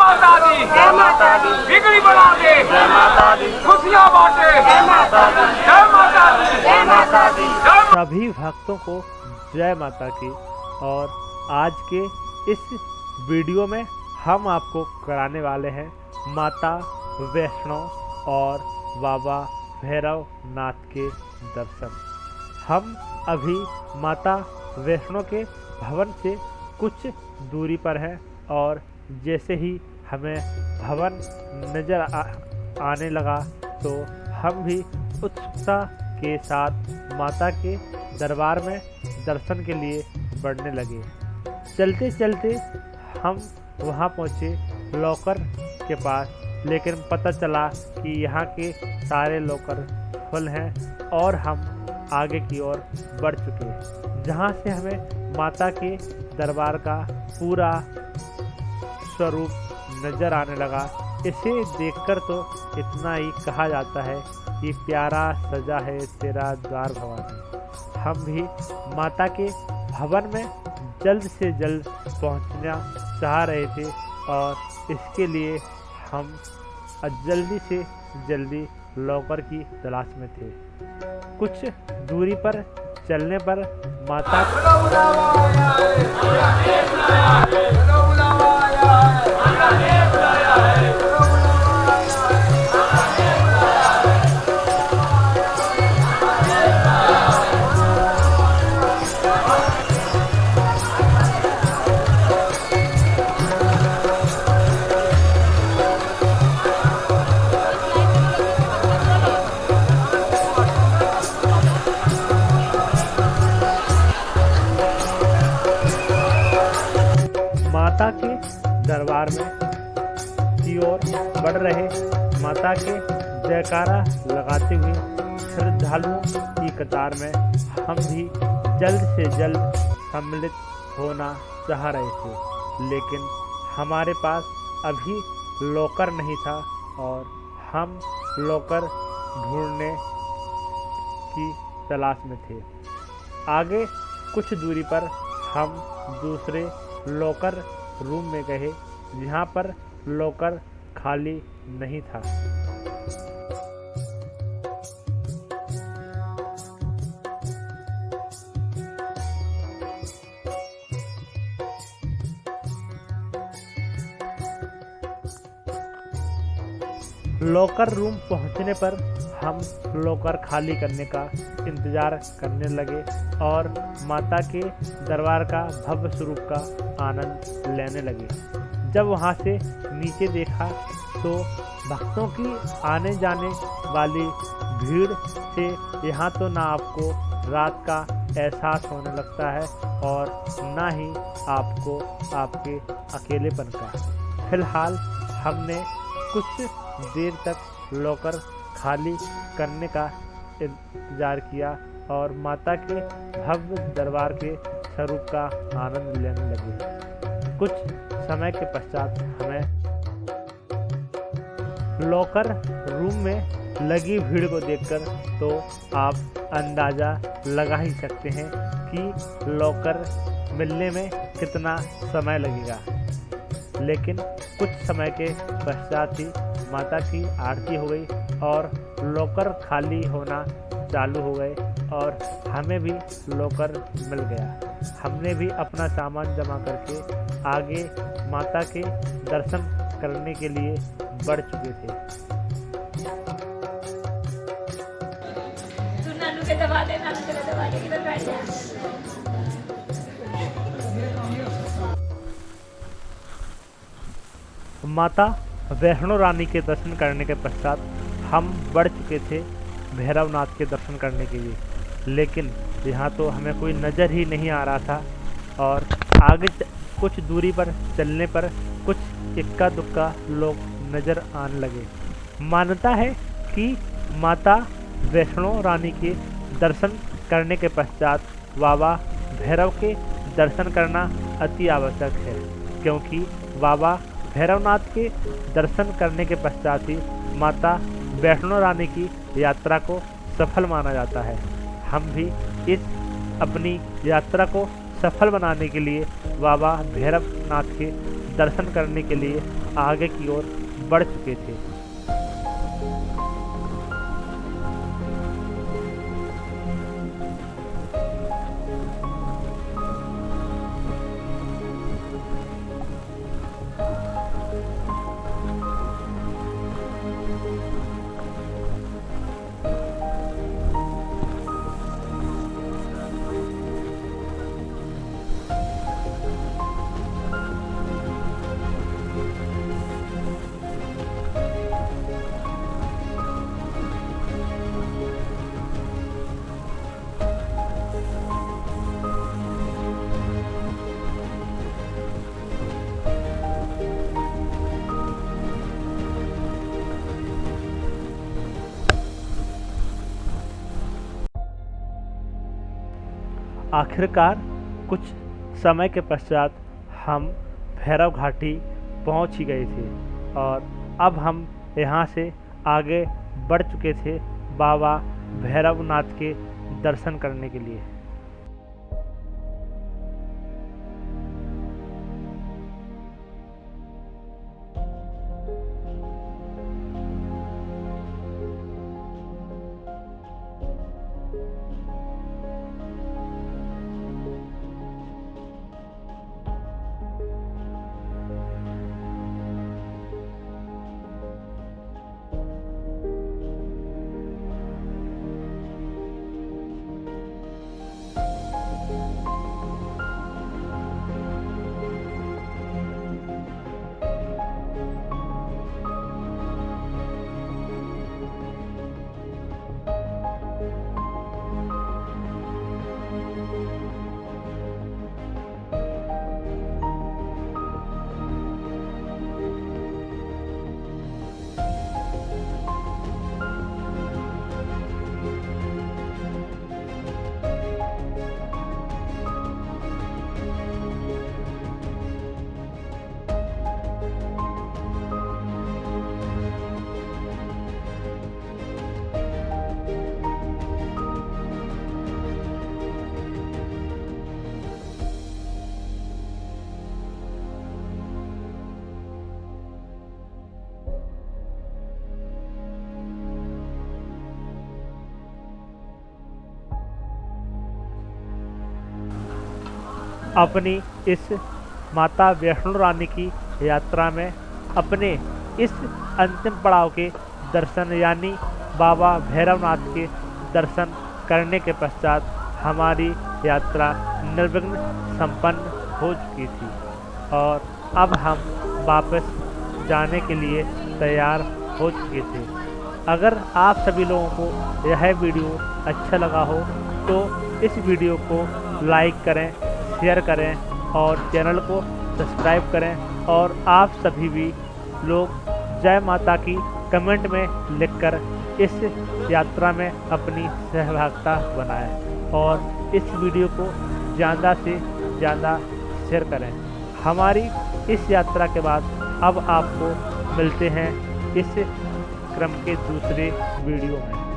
माता दी, जय माता दी, बिगड़ी बना दे, जय माता दी, खुशियाँ बांटे, जय माता दी, जय माता दी, जय माता दी। सभी भक्तों को जय माता की। और आज के इस वीडियो में हम आपको कराने वाले हैं माता वैष्णो और बाबा भैरव नाथ के दर्शन। हम अभी माता वैष्णो के भवन से कुछ दूरी पर हैं और जैसे ही हमें भवन नज़र आने लगा तो हम भी उत्सुकता के साथ माता के दरबार में दर्शन के लिए बढ़ने लगे। चलते चलते हम वहां पहुंचे लॉकर के पास, लेकिन पता चला कि यहाँ के सारे लॉकर फुल हैं और हम आगे की ओर बढ़ चुके, जहाँ से हमें माता के दरबार का पूरा स्वरूप नज़र आने लगा। इसे देखकर तो इतना ही कहा जाता है कि प्यारा सजा है तेरा द्वार भवानी। हम भी माता के भवन में जल्द से जल्द पहुंचना चाह रहे थे और इसके लिए हम जल्दी से जल्दी लॉकर की तलाश में थे। कुछ दूरी पर चलने पर माता माता के दरबार में की ओर बढ़ रहे माता के जयकारा लगाते हुए श्रद्धालुओं की कतार में हम भी जल्द से जल्द सम्मिलित होना चाह रहे थे, लेकिन हमारे पास अभी लॉकर नहीं था और हम लॉकर ढूंढने की तलाश में थे। आगे कुछ दूरी पर हम दूसरे लॉकर रूम में गए, जहाँ पर लॉकर खाली नहीं था। लॉकर रूम पहुंचने पर हम लॉकर खाली करने का इंतज़ार करने लगे और माता के दरबार का भव्य स्वरूप का आनंद लेने लगे। जब वहां से नीचे देखा तो भक्तों की आने जाने वाली भीड़ से यहाँ तो ना आपको रात का एहसास होने लगता है और ना ही आपको आपके अकेलेपन का। फिलहाल हमने कुछ देर तक लॉकर खाली करने का इंतजार किया और माता के भव्य दरबार के स्वरूप का आनंद लेने लगे। कुछ समय के पश्चात हमें लॉकर रूम में लगी भीड़ को देखकर तो आप अंदाज़ा लगा ही सकते हैं कि लॉकर मिलने में कितना समय लगेगा। लेकिन कुछ समय के पश्चात ही माता की आरती हो गई और लॉकर खाली होना चालू हो गए और हमें भी लॉकर मिल गया। हमने भी अपना सामान जमा करके आगे माता के दर्शन करने के लिए बढ़ चुके थे। माता वैष्णो रानी के दर्शन करने के पश्चात हम बढ़ चुके थे भैरवनाथ के दर्शन करने के लिए, लेकिन यहाँ तो हमें कोई नज़र ही नहीं आ रहा था और आगे कुछ दूरी पर चलने पर कुछ इक्का दुक्का लोग नज़र आने लगे। मान्यता है कि माता वैष्णो रानी के दर्शन करने के पश्चात बाबा भैरव के दर्शन करना अति आवश्यक है, क्योंकि बाबा भैरवनाथ के दर्शन करने के पश्चात ही माता वैष्णो रानी की यात्रा को सफल माना जाता है। हम भी इस अपनी यात्रा को सफल बनाने के लिए बाबा भैरवनाथ के दर्शन करने के लिए आगे की ओर बढ़ चुके थे। आखिरकार कुछ समय के पश्चात हम भैरव घाटी पहुंच ही गए थे और अब हम यहाँ से आगे बढ़ चुके थे बाबा भैरवनाथ के दर्शन करने के लिए। अपनी इस माता वैष्णो रानी की यात्रा में अपने इस अंतिम पड़ाव के दर्शन यानी बाबा भैरवनाथ के दर्शन करने के पश्चात हमारी यात्रा निर्विघ्न संपन्न हो चुकी थी और अब हम वापस जाने के लिए तैयार हो चुके थे। अगर आप सभी लोगों को यह वीडियो अच्छा लगा हो तो इस वीडियो को लाइक करें, शेयर करें और चैनल को सब्सक्राइब करें और आप सभी भी लोग जय माता की कमेंट में लिखकर इस यात्रा में अपनी सहभागिता बनाएं और इस वीडियो को ज़्यादा से ज़्यादा शेयर करें। हमारी इस यात्रा के बाद अब आपको मिलते हैं इस क्रम के दूसरे वीडियो में।